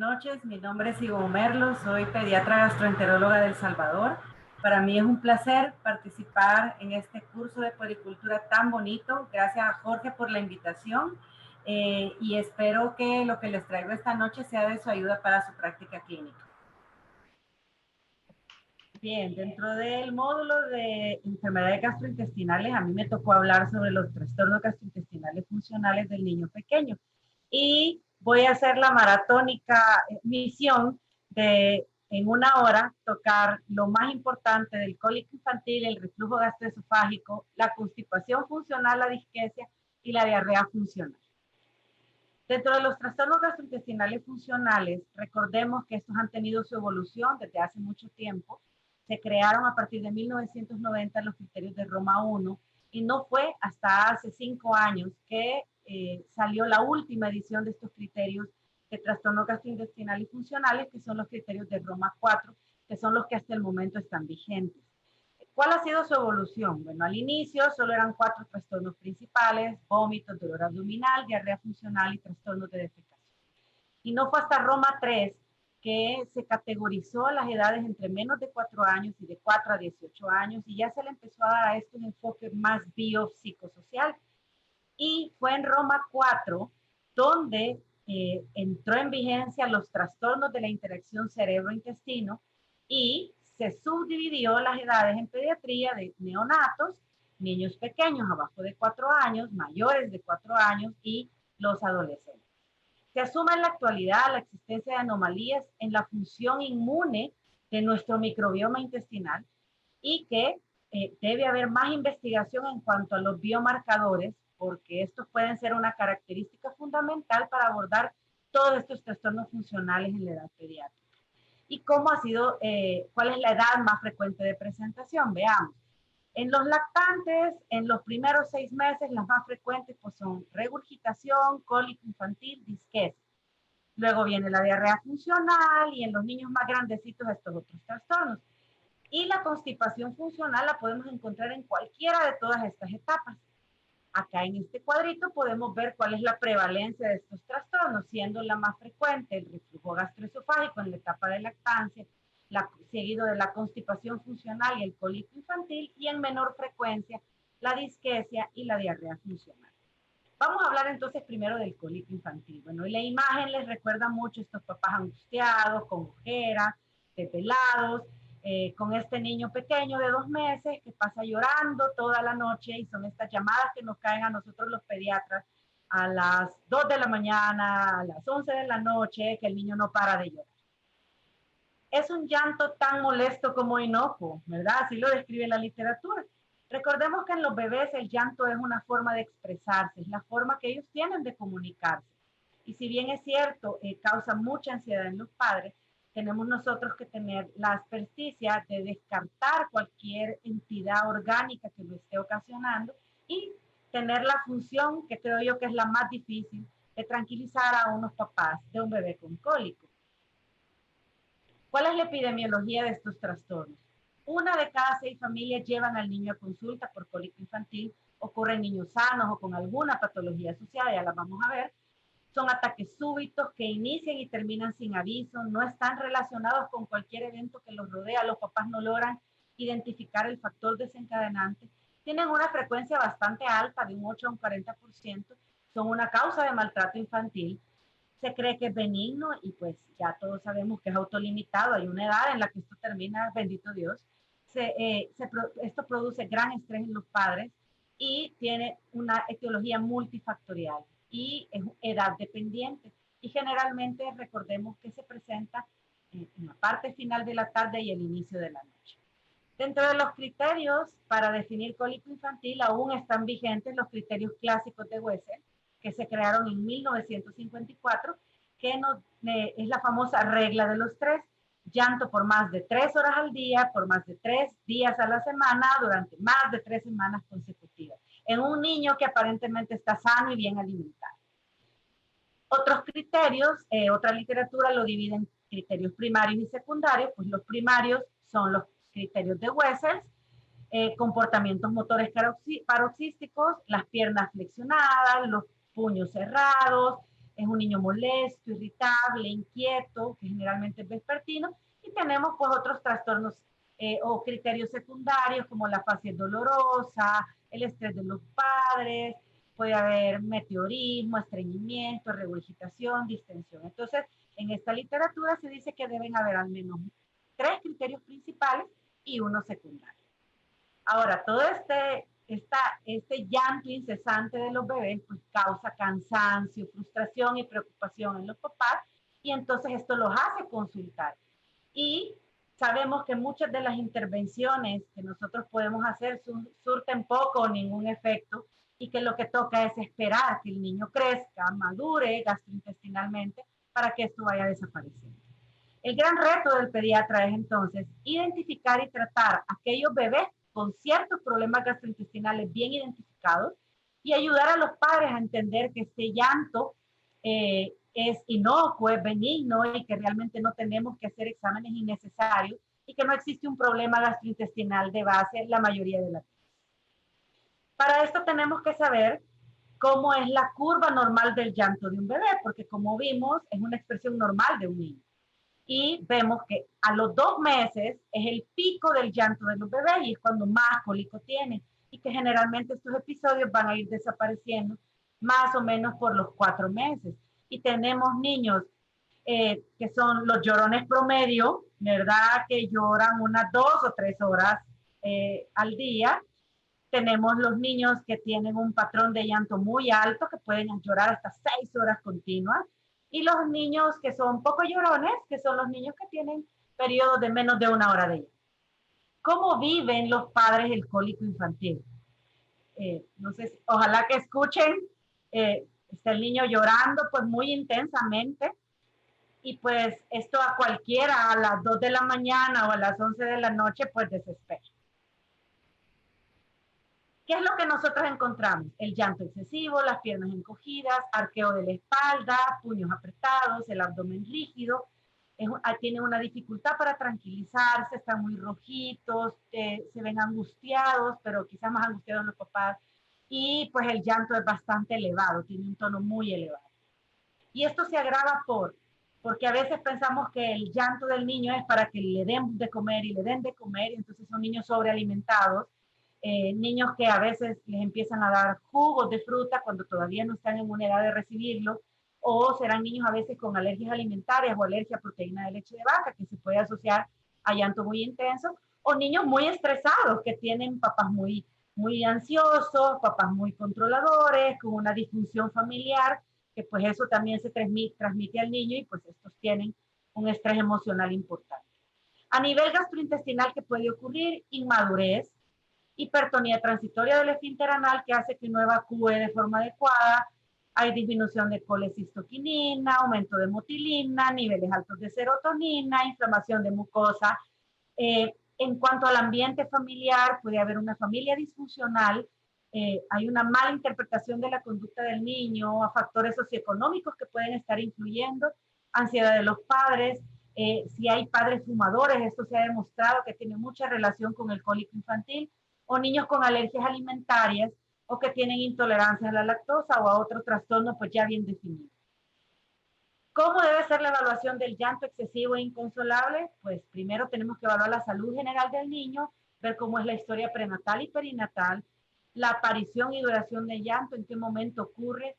noches. Mi nombre es Ivonne Merlo, soy pediatra gastroenteróloga de El Salvador. Para mí es un placer participar en este curso de puericultura tan bonito. Gracias a Jorge por la invitación y espero que lo que les traigo esta noche sea de su ayuda para su práctica clínica. Bien, dentro del módulo de enfermedades gastrointestinales, a mí me tocó hablar sobre los trastornos gastrointestinales funcionales del niño pequeño. Y voy a hacer la maratónica misión de en una hora tocar lo más importante del cólico infantil, el reflujo gastroesofágico, la constipación funcional, la disquesia y la diarrea funcional. Dentro de los trastornos gastrointestinales funcionales, recordemos que estos han tenido su evolución desde hace mucho tiempo. Se crearon a partir de 1990 los criterios de Roma I y no fue hasta hace 5 años que salió la última edición de estos criterios de trastornos gastrointestinales funcionales, que son los criterios de Roma IV, que son los que hasta el momento están vigentes. ¿Cuál ha sido su evolución? Bueno, al inicio solo eran 4 trastornos principales: vómitos, dolor abdominal, diarrea funcional y trastornos de defecación. Y no fue hasta Roma III que se categorizó las edades entre menos de 4 años y de 4 a 18 años, y ya se le empezó a dar a esto un enfoque más biopsicosocial. Y fue en Roma IV donde entró en vigencia los trastornos de la interacción cerebro-intestino y se subdividió las edades en pediatría de neonatos, niños pequeños abajo de 4 años, mayores de 4 años y los adolescentes. Se asume en la actualidad la existencia de anomalías en la función inmune de nuestro microbioma intestinal y que debe haber más investigación en cuanto a los biomarcadores, porque estos pueden ser una característica fundamental para abordar todos estos trastornos funcionales en la edad pediátrica. ¿Y cómo ha sido, cuál es la edad más frecuente de presentación? Veamos. En los lactantes, en los primeros 6 meses, las más frecuentes pues, son regurgitación, cólico infantil, disquesia. Luego viene la diarrea funcional y en los niños más grandecitos estos otros trastornos. Y la constipación funcional la podemos encontrar en cualquiera de todas estas etapas. Acá en este cuadrito podemos ver cuál es la prevalencia de estos trastornos, siendo la más frecuente el reflujo gastroesofágico en la etapa de lactancia, seguido de la constipación funcional y el cólico infantil, y en menor frecuencia la disquesia y la diarrea funcional. Vamos a hablar entonces primero del cólico infantil. Bueno, y la imagen les recuerda mucho a estos papás angustiados, con ojeras, depelados, con este niño pequeño de 2 meses que pasa llorando toda la noche, y son estas llamadas que nos caen a nosotros los pediatras a las 2 de la mañana, a las 11 de la noche, que el niño no para de llorar. Es un llanto tan molesto como inocuo, ¿verdad? Así lo describe la literatura. Recordemos que en los bebés el llanto es una forma de expresarse, es la forma que ellos tienen de comunicarse. Y si bien es cierto, causa mucha ansiedad en los padres, tenemos nosotros que tener la asperticia de descartar cualquier entidad orgánica que lo esté ocasionando y tener la función, que creo yo que es la más difícil, de tranquilizar a unos papás de un bebé con cólico. ¿Cuál es la epidemiología de estos trastornos? 1 de cada 6 familias llevan al niño a consulta por cólico infantil. Ocurre en niños sanos o con alguna patología asociada, ya la vamos a ver. Son ataques súbitos que inician y terminan sin aviso, no están relacionados con cualquier evento que los rodea, los papás no logran identificar el factor desencadenante, tienen una frecuencia bastante alta, de un 8 a un 40%, son una causa de maltrato infantil, se cree que es benigno y pues ya todos sabemos que es autolimitado, hay una edad en la que esto termina, bendito Dios, esto produce gran estrés en los padres y tiene una etiología multifactorial y es edad dependiente. Y generalmente recordemos que se presenta en la parte final de la tarde y el inicio de la noche. Dentro de los criterios para definir cólico infantil aún están vigentes los criterios clásicos de Wessel, que se crearon en 1954, que es la famosa regla de los 3, llanto por más de 3 horas al día, por más de 3 días a la semana, durante más de 3 semanas consecutivas, en un niño que aparentemente está sano y bien alimentado. Otros criterios, otra literatura lo divide en criterios primarios y secundarios, pues los primarios son los criterios de Wessels, comportamientos motores paroxísticos, las piernas flexionadas, los puños cerrados, es un niño molesto, irritable, inquieto, que generalmente es vespertino, y tenemos pues otros trastornos o criterios secundarios como la facies dolorosa, el estrés de los padres, puede haber meteorismo, estreñimiento, regurgitación, distensión. Entonces, en esta literatura se dice que deben haber al menos 3 criterios principales y uno secundario. Ahora, todo este llanto incesante de los bebés pues causa cansancio, frustración y preocupación en los papás, y entonces esto los hace consultar. Y sabemos que muchas de las intervenciones que nosotros podemos hacer surten poco o ningún efecto, y que lo que toca es esperar que el niño crezca, madure gastrointestinalmente para que esto vaya desapareciendo. El gran reto del pediatra es entonces identificar y tratar aquellos bebés con ciertos problemas gastrointestinales bien identificados y ayudar a los padres a entender que este llanto es inocuo, es benigno, y que realmente no tenemos que hacer exámenes innecesarios, y que no existe un problema gastrointestinal de base la mayoría de las veces. Para esto tenemos que saber cómo es la curva normal del llanto de un bebé, porque como vimos, es una expresión normal de un niño. Y vemos que a los 2 meses es el pico del llanto de los bebés y es cuando más cólico tienen, y que generalmente estos episodios van a ir desapareciendo más o menos por los 4 meses. Y tenemos niños que son los llorones promedio, ¿verdad? Que lloran unas 2 o 3 horas al día. Tenemos los niños que tienen un patrón de llanto muy alto, que pueden llorar hasta 6 horas continuas. Y los niños que son poco llorones, que son los niños que tienen periodos de menos de 1 hora de llanto. ¿Cómo viven los padres el cólico infantil? No sé, ojalá que escuchen. Está el niño llorando pues muy intensamente, y pues esto a cualquiera a las 2 de la mañana o a las 11 de la noche pues desespera. ¿Qué es lo que nosotros encontramos? El llanto excesivo, las piernas encogidas, arqueo de la espalda, puños apretados, el abdomen rígido. Tienen una dificultad para tranquilizarse, están muy rojitos, se ven angustiados, pero quizás más angustiados los papás. Y pues el llanto es bastante elevado, tiene un tono muy elevado. Y esto se agrava porque a veces pensamos que el llanto del niño es para que le den de comer y le den de comer, y entonces son niños sobrealimentados, niños que a veces les empiezan a dar jugos de fruta cuando todavía no están en una edad de recibirlo, o serán niños a veces con alergias alimentarias o alergia a proteína de leche de vaca, que se puede asociar a llanto muy intenso, o niños muy estresados que tienen papás muy ansiosos, papás muy controladores, con una disfunción familiar, que pues eso también se transmite al niño, y pues estos tienen un estrés emocional importante. A nivel gastrointestinal, ¿qué puede ocurrir? Inmadurez, hipertonía transitoria del esfínter anal, que hace que no evacúe de forma adecuada, hay disminución de colecistoquinina, aumento de motilina, niveles altos de serotonina, inflamación de mucosa. En cuanto al ambiente familiar, puede haber una familia disfuncional, hay una mala interpretación de la conducta del niño, a factores socioeconómicos que pueden estar influyendo, ansiedad de los padres, si hay padres fumadores, esto se ha demostrado que tiene mucha relación con el cólico infantil, o niños con alergias alimentarias, o que tienen intolerancia a la lactosa o a otro trastorno pues ya bien definido. ¿Cómo debe ser la evaluación del llanto excesivo e inconsolable? Pues primero tenemos que evaluar la salud general del niño, ver cómo es la historia prenatal y perinatal, la aparición y duración del llanto, en qué momento ocurre,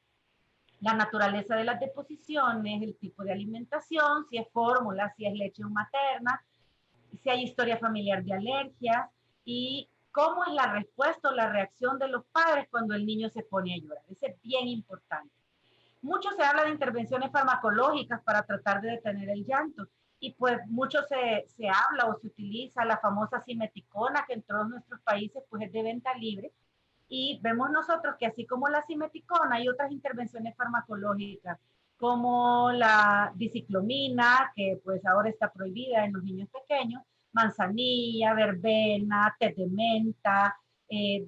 la naturaleza de las deposiciones, el tipo de alimentación, si es fórmula, si es leche materna, si hay historia familiar de alergias, y cómo es la respuesta o la reacción de los padres cuando el niño se pone a llorar. Eso es bien importante. Mucho se habla de intervenciones farmacológicas para tratar de detener el llanto, y pues mucho se habla o se utiliza la famosa simeticona, que en todos nuestros países pues es de venta libre, y vemos nosotros que así como la simeticona hay otras intervenciones farmacológicas como la diciclomina, que pues ahora está prohibida en los niños pequeños, manzanilla, verbena, té de menta,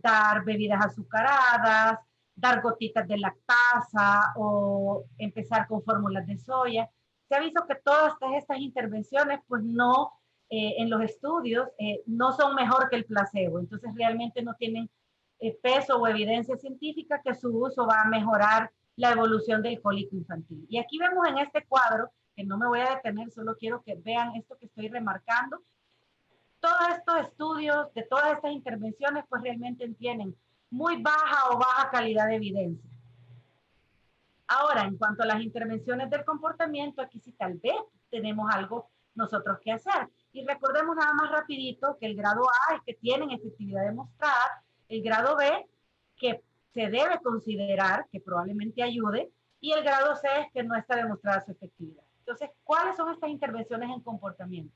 dar bebidas azucaradas, dar gotitas de lactasa o empezar con fórmulas de soya. Se ha visto que todas estas intervenciones pues no, en los estudios, no son mejor que el placebo, entonces realmente no tienen peso o evidencia científica que su uso va a mejorar la evolución del cólico infantil. Y aquí vemos en este cuadro, que no me voy a detener, solo quiero que vean esto que estoy remarcando. Todos estos estudios de todas estas intervenciones pues realmente tienen muy baja o baja calidad de evidencia. Ahora, en cuanto a las intervenciones del comportamiento, aquí sí tal vez tenemos algo nosotros que hacer. Y recordemos nada más rapidito que el grado A es que tienen efectividad demostrada, el grado B que se debe considerar que probablemente ayude y el grado C es que no está demostrada su efectividad. Entonces, ¿cuáles son estas intervenciones en comportamiento?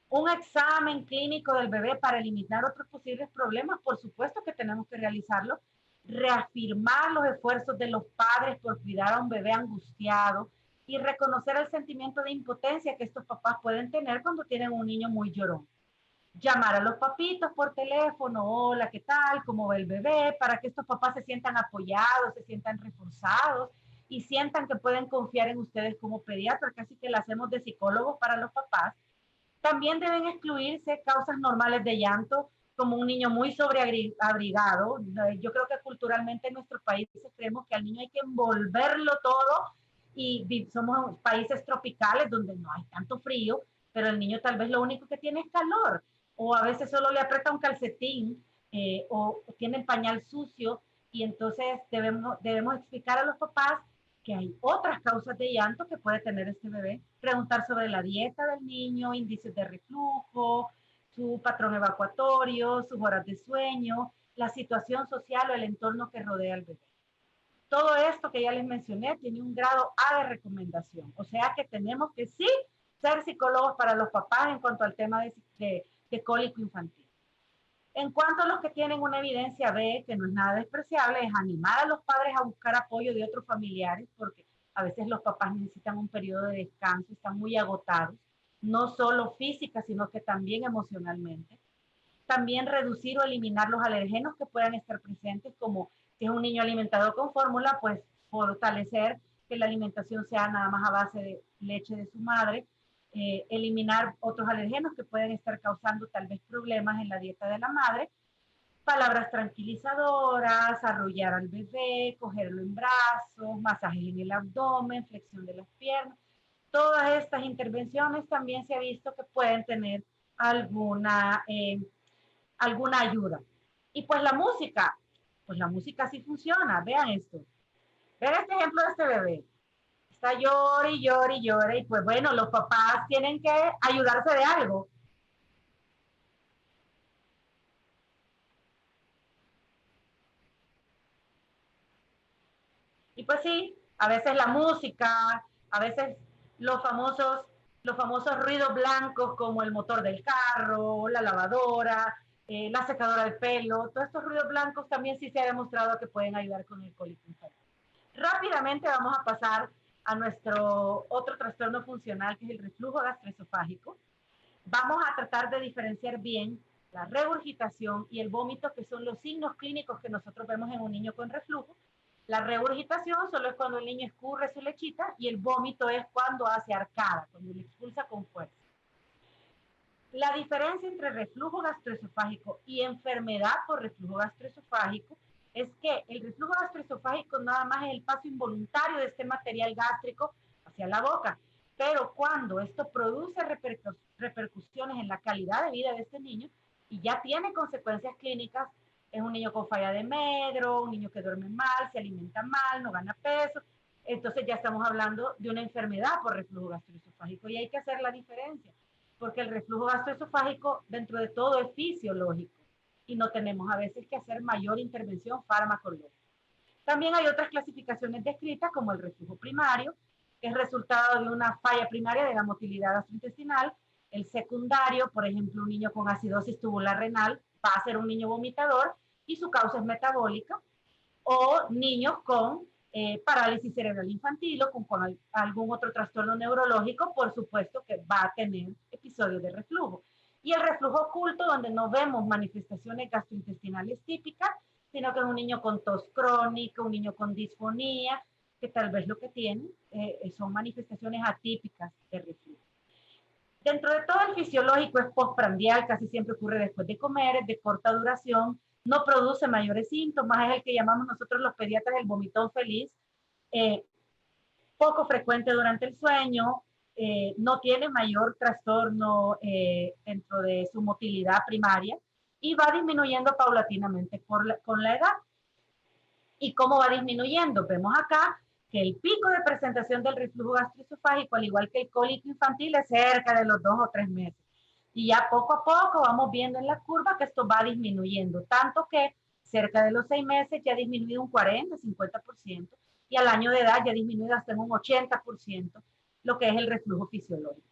Un examen clínico del bebé para eliminar otros posibles problemas, por supuesto que tenemos que realizarlo. Reafirmar los esfuerzos de los padres por cuidar a un bebé angustiado y reconocer el sentimiento de impotencia que estos papás pueden tener cuando tienen un niño muy llorón. Llamar a los papitos por teléfono, hola, ¿qué tal? ¿Cómo va el bebé? Para que estos papás se sientan apoyados, se sientan reforzados y sientan que pueden confiar en ustedes como pediatras, casi que la hacemos de psicólogos para los papás. También deben excluirse causas normales de llanto, como un niño muy sobreabrigado. Yo creo que culturalmente en nuestros países creemos que al niño hay que envolverlo todo y somos países tropicales donde no hay tanto frío, pero el niño tal vez lo único que tiene es calor o a veces solo le aprieta un calcetín o tiene el pañal sucio y entonces debemos explicar a los papás que hay otras causas de llanto que puede tener este bebé, preguntar sobre la dieta del niño, índices de reflujo, su patrón evacuatorio, sus horas de sueño, la situación social o el entorno que rodea al bebé. Todo esto que ya les mencioné tiene un grado A de recomendación, o sea que tenemos que sí ser psicólogos para los papás en cuanto al tema de cólico infantil. En cuanto a los que tienen una evidencia B, que no es nada despreciable, es animar a los padres a buscar apoyo de otros familiares, porque a veces los papás necesitan un periodo de descanso, están muy agotados, no solo física, sino que también emocionalmente. También reducir o eliminar los alergenos que puedan estar presentes, como si es un niño alimentado con fórmula, pues fortalecer que la alimentación sea nada más a base de leche de su madre, eliminar otros alergenos que pueden estar causando tal vez problemas en la dieta de la madre, palabras tranquilizadoras, arrullar al bebé, cogerlo en brazos, masajes en el abdomen, flexión de las piernas. Todas estas intervenciones también se ha visto que pueden tener alguna ayuda. Y pues la música sí funciona, vean esto. Vean este ejemplo de este bebé. Está llore y llore y llore y pues bueno, los papás tienen que ayudarse de algo. Y pues sí, a veces la música, a veces los famosos, los famosos ruidos blancos como el motor del carro, la lavadora, la secadora de pelo, todos estos ruidos blancos también sí se ha demostrado que pueden ayudar con el cólico infantil. Rápidamente vamos a pasar a nuestro otro trastorno funcional que es el reflujo gastroesofágico. Vamos a tratar de diferenciar bien la regurgitación y el vómito, que son los signos clínicos que nosotros vemos en un niño con reflujo. La regurgitación solo es cuando el niño escurre su lechita y el vómito es cuando hace arcada, cuando le expulsa con fuerza. La diferencia entre reflujo gastroesofágico y enfermedad por reflujo gastroesofágico es que el reflujo gastroesofágico nada más es el paso involuntario de este material gástrico hacia la boca, pero cuando esto produce repercusiones en la calidad de vida de este niño y ya tiene consecuencias clínicas, es un niño con falla de medro, un niño que duerme mal, se alimenta mal, no gana peso, entonces ya estamos hablando de una enfermedad por reflujo gastroesofágico y hay que hacer la diferencia porque el reflujo gastroesofágico dentro de todo es fisiológico y no tenemos a veces que hacer mayor intervención farmacológica. También hay otras clasificaciones descritas como el reflujo primario, que es resultado de una falla primaria de la motilidad gastrointestinal. El secundario, por ejemplo, un niño con acidosis tubular renal va a ser un niño vomitador y su causa es metabólica. O niños con parálisis cerebral infantil o con algún otro trastorno neurológico, por supuesto que va a tener episodios de reflujo. Y el reflujo oculto, donde no vemos manifestaciones gastrointestinales típicas, sino que es un niño con tos crónica, un niño con disfonía, que tal vez lo que tiene son manifestaciones atípicas de reflujo. Dentro de todo el fisiológico es postprandial, casi siempre ocurre después de comer, es de corta duración, no produce mayores síntomas, es el que llamamos nosotros los pediatras el vomitón feliz. eh, poco frecuente durante el sueño, no tiene mayor trastorno dentro de su motilidad primaria y va disminuyendo paulatinamente con la edad. ¿Y cómo va disminuyendo? Vemos acá que el pico de presentación del reflujo gastroesofágico, al igual que el cólico infantil, es cerca de los 2 o 3 meses. Y ya poco a poco vamos viendo en la curva que esto va disminuyendo, tanto que cerca de los 6 meses ya ha disminuido un 40-50% y al año de edad ya ha disminuido hasta en un 80% lo que es el reflujo fisiológico.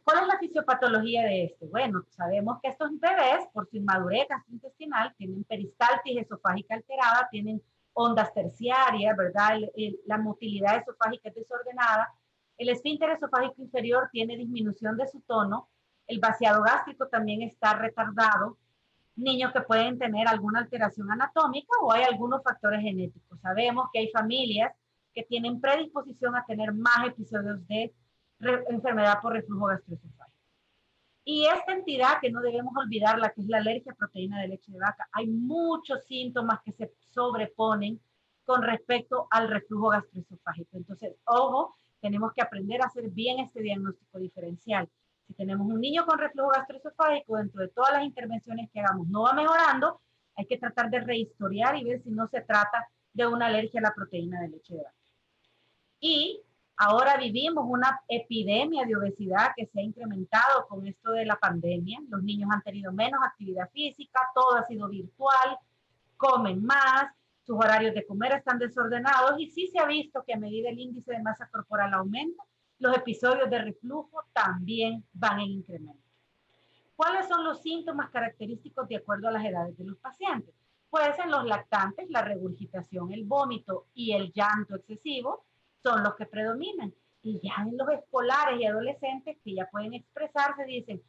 ¿Cuál es la fisiopatología de este? Bueno, sabemos que estos bebés, por su inmadurez gastrointestinal, tienen peristaltis esofágica alterada, tienen ondas terciarias, ¿verdad? La motilidad esofágica es desordenada, el esfínter esofágico inferior tiene disminución de su tono, el vaciado gástrico también está retardado, niños que pueden tener alguna alteración anatómica o hay algunos factores genéticos. Sabemos que hay familias que tienen predisposición a tener más episodios de enfermedad por reflujo gastroesofágico. Y esta entidad que no debemos olvidar, la que es la alergia a proteína de leche de vaca, hay muchos síntomas que se sobreponen con respecto al reflujo gastroesofágico. Entonces, ojo, tenemos que aprender a hacer bien este diagnóstico diferencial. Si tenemos un niño con reflujo gastroesofágico, dentro de todas las intervenciones que hagamos no va mejorando, hay que tratar de rehistoriar y ver si no se trata de una alergia a la proteína de leche de vaca. Y ahora vivimos una epidemia de obesidad que se ha incrementado con esto de la pandemia. Los niños han tenido menos actividad física, todo ha sido virtual, comen más, sus horarios de comer están desordenados y sí se ha visto que a medida el índice de masa corporal aumenta, los episodios de reflujo también van en incremento. ¿Cuáles son los síntomas característicos de acuerdo a las edades de los pacientes? Pues en los lactantes, la regurgitación, el vómito y el llanto excesivo son los que predominan. Y ya en los escolares y adolescentes que ya pueden expresarse, dicen,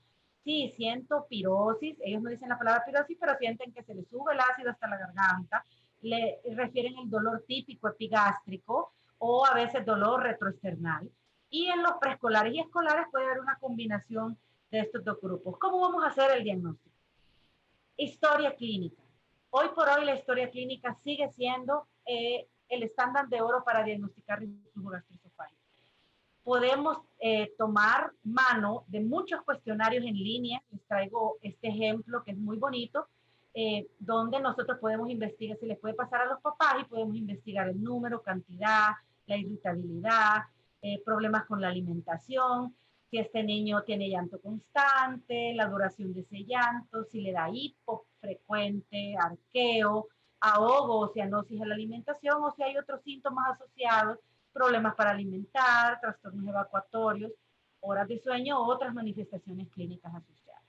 sí, siento pirosis, ellos no dicen la palabra pirosis, pero sienten que se les sube el ácido hasta la garganta, le refieren el dolor típico epigástrico o a veces dolor retroesternal. Y en los preescolares y escolares puede haber una combinación de estos dos grupos. ¿Cómo vamos a hacer el diagnóstico? Historia clínica. Hoy por hoy la historia clínica sigue siendo el estándar de oro para diagnosticar reflujo gastroesofágico. Podemos tomar mano de muchos cuestionarios en línea. Les traigo este ejemplo que es muy bonito, donde nosotros podemos investigar, se les puede pasar a los papás y podemos investigar el número, cantidad, la irritabilidad, problemas con la alimentación, si este niño tiene llanto constante, la duración de ese llanto, si le da hipo frecuente, arqueo, ahogo o cianosis a la alimentación, o si hay otros síntomas asociados, problemas para alimentar, trastornos evacuatorios, horas de sueño o otras manifestaciones clínicas asociadas.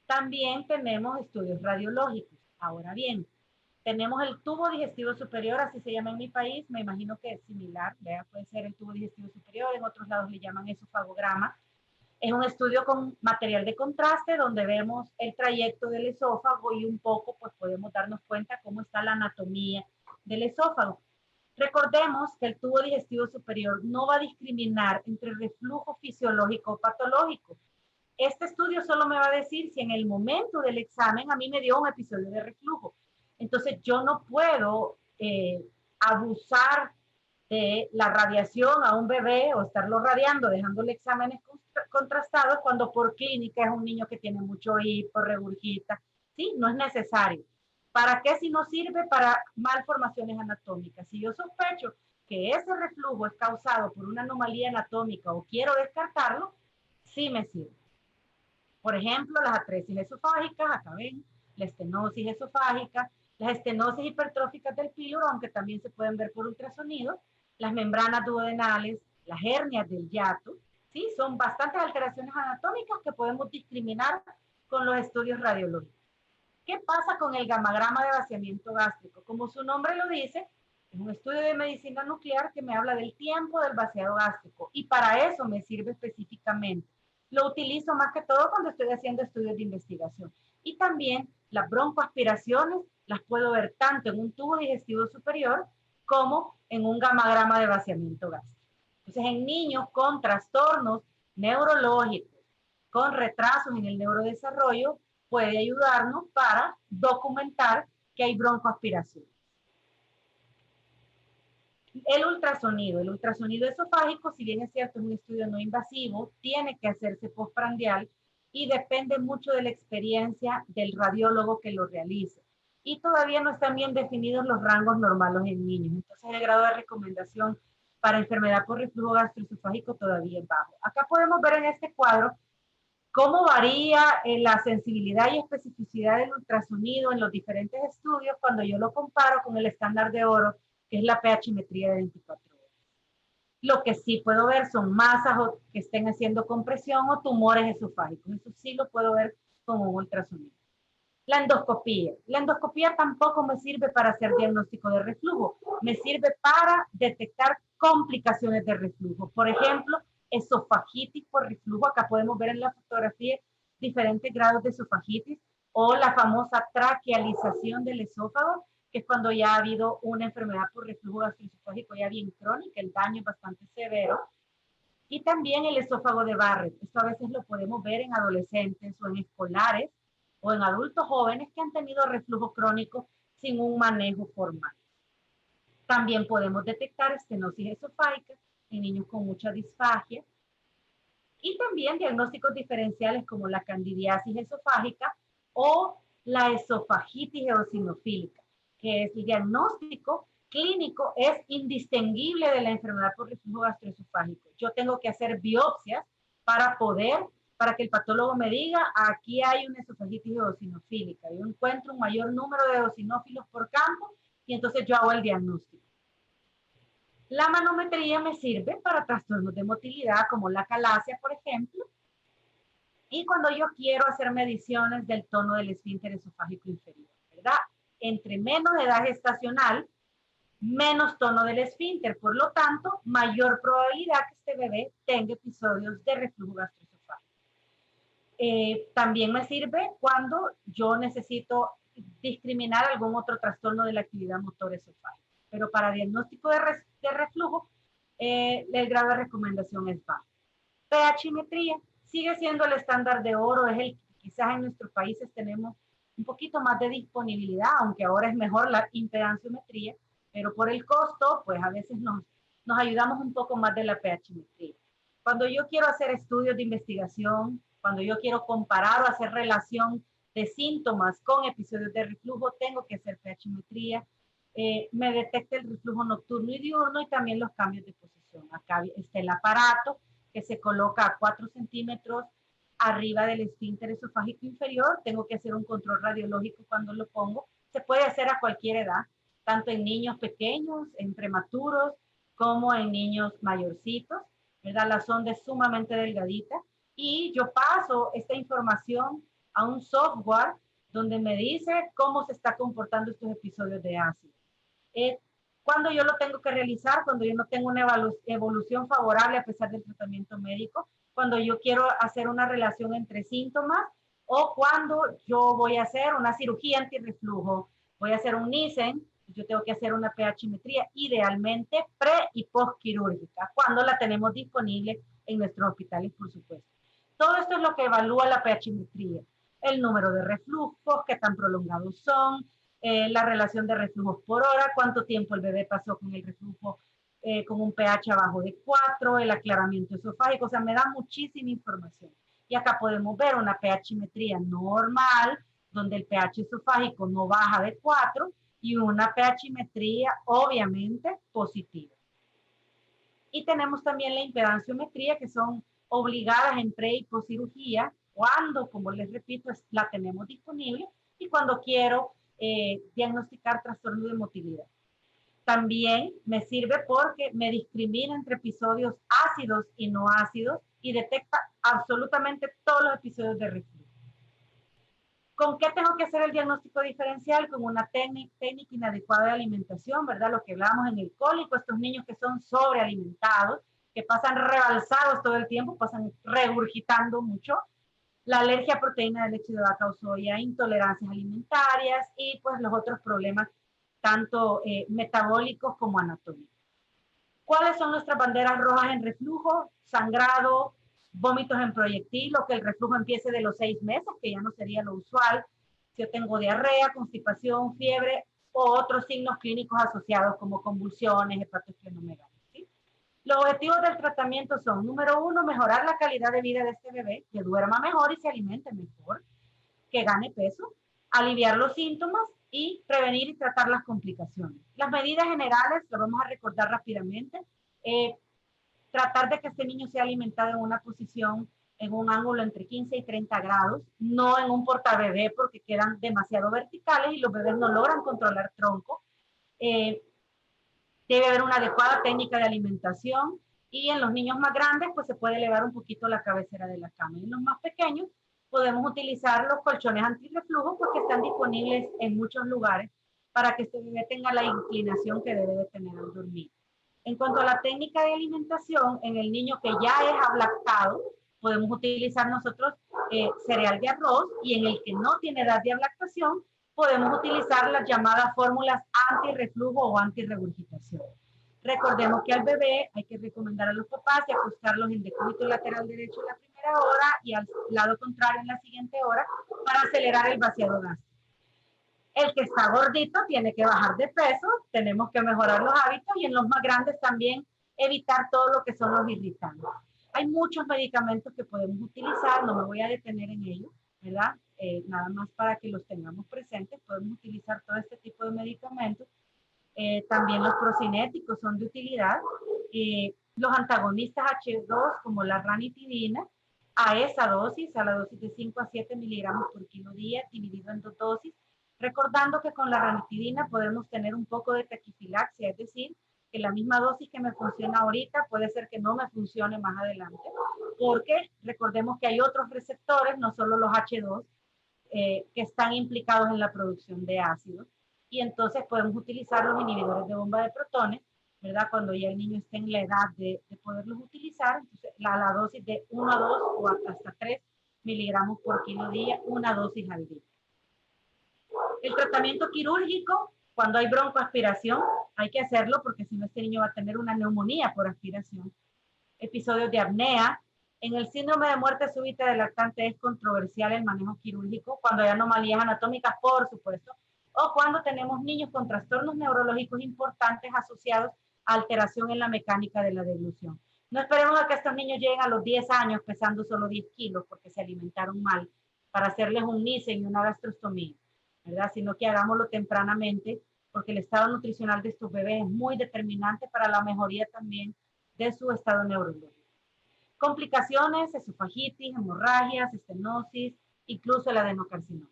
También tenemos estudios radiológicos. Ahora bien, tenemos el tubo digestivo superior, así se llama en mi país, me imagino que es similar, ¿verdad? Puede ser el tubo digestivo superior, en otros lados le llaman esofagograma. Es un estudio con material de contraste donde vemos el trayecto del esófago y un poco pues podemos darnos cuenta cómo está la anatomía del esófago. Recordemos que el tubo digestivo superior no va a discriminar entre reflujo fisiológico o patológico. Este estudio solo me va a decir si en el momento del examen a mí me dio un episodio de reflujo. Entonces yo no puedo abusar de la radiación a un bebé o estarlo radiando, dejándole exámenes contrastados cuando por clínica es un niño que tiene mucho hipo, regurgita. Sí, no es necesario. ¿Para qué si no sirve? Para malformaciones anatómicas. Si yo sospecho que ese reflujo es causado por una anomalía anatómica o quiero descartarlo, sí me sirve. Por ejemplo, las atresis esofágicas, acá ven, la estenosis esofágica, las estenosis hipertróficas del píloro, aunque también se pueden ver por ultrasonido, las membranas duodenales, las hernias del hiato, ¿sí? Son bastantes alteraciones anatómicas que podemos discriminar con los estudios radiológicos. ¿Qué pasa con el gamagrama de vaciamiento gástrico? Como su nombre lo dice, es un estudio de medicina nuclear que me habla del tiempo del vaciado gástrico y para eso me sirve específicamente. Lo utilizo más que todo cuando estoy haciendo estudios de investigación. Y también las broncoaspiraciones las puedo ver tanto en un tubo digestivo superior como en un gamagrama de vaciamiento gástrico. Entonces, en niños con trastornos neurológicos, con retrasos en el neurodesarrollo, puede ayudarnos para documentar que hay broncoaspiración. El ultrasonido esofágico, si bien es cierto, es un estudio no invasivo, tiene que hacerse postprandial y depende mucho de la experiencia del radiólogo que lo realice. Y todavía no están bien definidos los rangos normales en niños. Entonces, el grado de recomendación para enfermedad por reflujo gastroesofágico todavía es bajo. Acá podemos ver en este cuadro cómo varía la sensibilidad y especificidad del ultrasonido en los diferentes estudios cuando yo lo comparo con el estándar de oro, que es la pHmetría de 24 horas. Lo que sí puedo ver son masas que estén haciendo compresión o tumores esofágicos. Eso sí lo puedo ver con un ultrasonido. La endoscopía. La endoscopía tampoco me sirve para hacer diagnóstico de reflujo. Me sirve para detectar complicaciones de reflujo. Por ejemplo, esofagitis por reflujo. Acá podemos ver en la fotografía diferentes grados de esofagitis o la famosa traquealización del esófago, que es cuando ya ha habido una enfermedad por reflujo gastroesofágico ya bien crónica, el daño es bastante severo. Y también el esófago de Barrett. Esto a veces lo podemos ver en adolescentes o en escolares o en adultos jóvenes que han tenido reflujo crónico sin un manejo formal. También podemos detectar estenosis esofágica en niños con mucha disfagia y también diagnósticos diferenciales como la candidiasis esofágica o la esofagitis eosinofílica, que es el diagnóstico clínico, es indistinguible de la enfermedad por reflujo gastroesofágico. Yo tengo que hacer biopsias para que el patólogo me diga, aquí hay una esofagitis eosinofílica. Yo encuentro un mayor número de eosinófilos por campo y entonces yo hago el diagnóstico. La manometría me sirve para trastornos de motilidad como la calasia, por ejemplo, y cuando yo quiero hacer mediciones del tono del esfínter esofágico inferior, ¿verdad? Entre menos edad gestacional, menos tono del esfínter, por lo tanto, mayor probabilidad que este bebé tenga episodios de reflujo gastroesofágico. También me sirve cuando yo necesito discriminar algún otro trastorno de la actividad motora esofágica. Pero para diagnóstico de reflujo, el grado de recomendación es bajo. pHmetría sigue siendo el estándar de oro, es el que quizás en nuestros países tenemos un poquito más de disponibilidad, aunque ahora es mejor la impedanciometría, pero por el costo, pues a veces nos ayudamos un poco más de la pHmetría. Cuando yo quiero hacer estudios de investigación, cuando yo quiero comparar o hacer relación de síntomas con episodios de reflujo, tengo que hacer pHmetría. Me detecta el reflujo nocturno y diurno y también los cambios de posición. Acá está el aparato que se coloca a 4 centímetros arriba del esfínter esofágico inferior. Tengo que hacer un control radiológico cuando lo pongo. Se puede hacer a cualquier edad, tanto en niños pequeños, en prematuros, como en niños mayorcitos, ¿verdad? La sonda es sumamente delgadita y yo paso esta información a un software donde me dice cómo se está comportando estos episodios de ácido. Cuando yo lo tengo que realizar, cuando yo no tengo una evolución favorable a pesar del tratamiento médico, cuando yo quiero hacer una relación entre síntomas o cuando yo voy a hacer una cirugía antirreflujo, voy a hacer un Nissen, yo tengo que hacer una pHmetría, idealmente pre y post quirúrgica, cuando la tenemos disponible en nuestros hospitales, por supuesto. Todo esto es lo que evalúa la pHmetría. El número de reflujos, qué tan prolongados son, la relación de reflujos por hora, cuánto tiempo el bebé pasó con el reflujo con un pH abajo de 4, el aclaramiento esofágico, o sea, me da muchísima información. Y acá podemos ver una pHmetría normal, donde el pH esofágico no baja de 4, y una pHmetría obviamente positiva. Y tenemos también la impedanciometría, que son obligadas en pre y poscirugía, cuando, como les repito, la tenemos disponible y cuando quiero diagnosticar trastorno de motilidad. También me sirve porque me discrimina entre episodios ácidos y no ácidos y detecta absolutamente todos los episodios de reflujo. ¿Con qué tengo que hacer el diagnóstico diferencial? Con una técnica inadecuada de alimentación, ¿verdad? Lo que hablábamos en el cólico, estos niños que son sobrealimentados, que pasan rebalsados todo el tiempo, pasan regurgitando mucho. La alergia a proteína de leche de vaca o soya, intolerancias alimentarias y pues los otros problemas tanto metabólicos como anatómicos. ¿Cuáles son nuestras banderas rojas en reflujo? Sangrado, vómitos en proyectil, o que el reflujo empiece de los 6 meses, que ya no sería lo usual. Si yo tengo diarrea, constipación, fiebre, o otros signos clínicos asociados como convulsiones, hepatosplenomegalia, ¿sí? Los objetivos del tratamiento son, número 1, mejorar la calidad de vida de este bebé, que duerma mejor y se alimente mejor, que gane peso, aliviar los síntomas y prevenir y tratar las complicaciones. Las medidas generales, lo vamos a recordar rápidamente, tratar de que este niño sea alimentado en una posición, en un ángulo entre 15 y 30 grados, no en un portabebé porque quedan demasiado verticales y los bebés no logran controlar tronco. Debe haber una adecuada técnica de alimentación y en los niños más grandes pues se puede elevar un poquito la cabecera de la cama. Y en los más pequeños podemos utilizar los colchones antirreflujo porque están disponibles en muchos lugares para que este bebé tenga la inclinación que debe de tener al dormir. En cuanto a la técnica de alimentación, en el niño que ya es ablactado, podemos utilizar nosotros cereal de arroz y en el que no tiene edad de ablactación, podemos utilizar las llamadas fórmulas antirreflujo o antirregurgitación. Recordemos que al bebé hay que recomendar a los papás y acostarlos en decúbito lateral derecho en la primera hora y al lado contrario en la siguiente hora para acelerar el vaciado gástrico. El que está gordito tiene que bajar de peso, tenemos que mejorar los hábitos y en los más grandes también evitar todo lo que son los irritantes. Hay muchos medicamentos que podemos utilizar, no me voy a detener en ellos, ¿verdad? Nada más para que los tengamos presentes, podemos utilizar todo este tipo de medicamentos. También los procinéticos son de utilidad. Los antagonistas H2 como la ranitidina, a esa dosis, a la dosis de 5 a 7 miligramos por kilo día, dividido en 2 dosis, recordando que con la ranitidina podemos tener un poco de taquifilaxia, es decir, que la misma dosis que me funciona ahorita puede ser que no me funcione más adelante, porque recordemos que hay otros receptores, no solo los H2, que están implicados en la producción de ácidos, y entonces podemos utilizar los inhibidores de bomba de protones, ¿verdad? Cuando ya el niño esté en la edad de poderlos utilizar, entonces la dosis de 1 a 2 o hasta 3 miligramos por kilo día, una dosis al día. El tratamiento quirúrgico, cuando hay broncoaspiración, hay que hacerlo porque si no este niño va a tener una neumonía por aspiración. Episodios de apnea. En el síndrome de muerte súbita del lactante es controversial el manejo quirúrgico, cuando hay anomalías anatómicas, por supuesto, o cuando tenemos niños con trastornos neurológicos importantes asociados a alteración en la mecánica de la deglución. No esperemos a que estos niños lleguen a los 10 años pesando solo 10 kilos porque se alimentaron mal para hacerles un Nissen y una gastrostomía, ¿verdad? Sino que hagámoslo tempranamente porque el estado nutricional de estos bebés es muy determinante para la mejoría también de su estado neurológico. Complicaciones, esofagitis, hemorragias, estenosis, incluso el adenocarcinoma.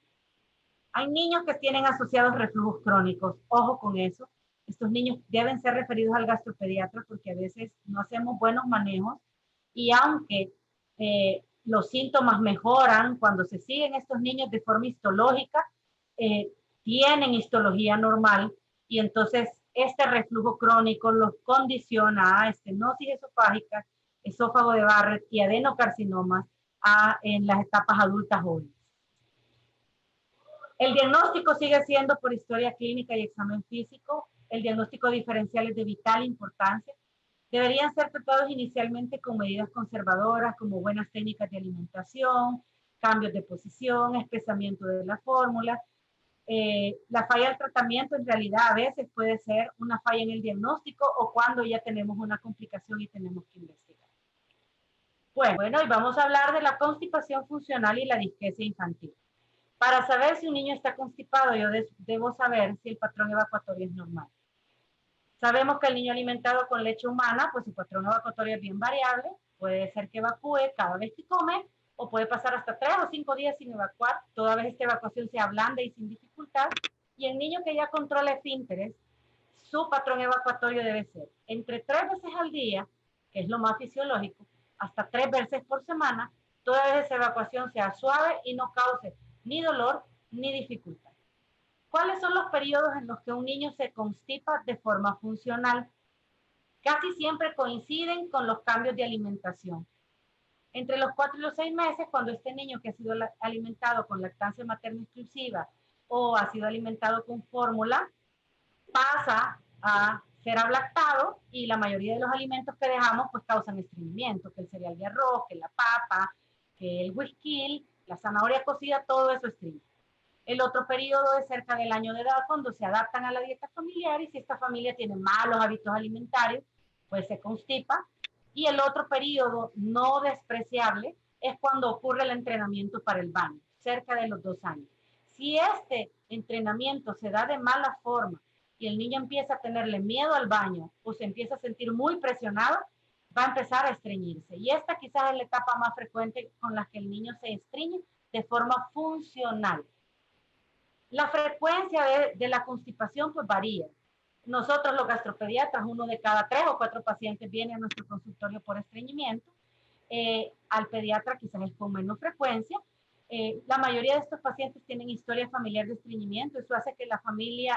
Hay niños que tienen asociados reflujos crónicos, ojo con eso. Estos niños deben ser referidos al gastropediatra porque a veces no hacemos buenos manejos y aunque los síntomas mejoran cuando se siguen estos niños de forma histológica, tienen histología normal y entonces este reflujo crónico los condiciona a estenosis esofágica, esófago de Barrett y adenocarcinomas en las etapas adultas jóvenes. El diagnóstico sigue siendo por historia clínica y examen físico. El diagnóstico diferencial es de vital importancia. Deberían ser tratados inicialmente con medidas conservadoras como buenas técnicas de alimentación, cambios de posición, espesamiento de la fórmula. La falla del tratamiento en realidad a veces puede ser una falla en el diagnóstico o cuando ya tenemos una complicación y tenemos que investigar. Bueno, y vamos a hablar de la constipación funcional y la disquesia infantil. Para saber si un niño está constipado, yo debo saber si el patrón evacuatorio es normal. Sabemos que el niño alimentado con leche humana, pues su patrón evacuatorio es bien variable. Puede ser que evacúe cada vez que come o puede pasar hasta 3 o 5 días sin evacuar, toda vez esta evacuación sea blanda y sin dificultad. Y el niño que ya controla esfínteres, su patrón evacuatorio debe ser entre 3 veces al día, que es lo más fisiológico, hasta 3 veces por semana, toda vez esa evacuación sea suave y no cause ni dolor ni dificultad. ¿Cuáles son los periodos en los que un niño se constipa de forma funcional? Casi siempre coinciden con los cambios de alimentación. Entre los 4 y los 6 meses, cuando este niño que ha sido alimentado con lactancia materna exclusiva o ha sido alimentado con fórmula, pasa a ser ablactado y la mayoría de los alimentos que dejamos pues causan estreñimiento, que el cereal de arroz, que la papa, que el whisky, la zanahoria cocida, todo eso estreñe. El otro periodo es cerca del año de edad, cuando se adaptan a la dieta familiar, y si esta familia tiene malos hábitos alimentarios, pues se constipa. Y el otro periodo no despreciable es cuando ocurre el entrenamiento para el baño, cerca de los 2 años. Si este entrenamiento se da de mala forma y el niño empieza a tenerle miedo al baño o se empieza a sentir muy presionado, va a empezar a estreñirse. Y esta quizás es la etapa más frecuente con la que el niño se estreñe de forma funcional. La frecuencia de la constipación pues varía. Nosotros los gastropediatras, 1 de cada 3 o 4 pacientes viene a nuestro consultorio por estreñimiento. Al pediatra quizás es con menos frecuencia. La mayoría de estos pacientes tienen historia familiar de estreñimiento. Eso hace que la familia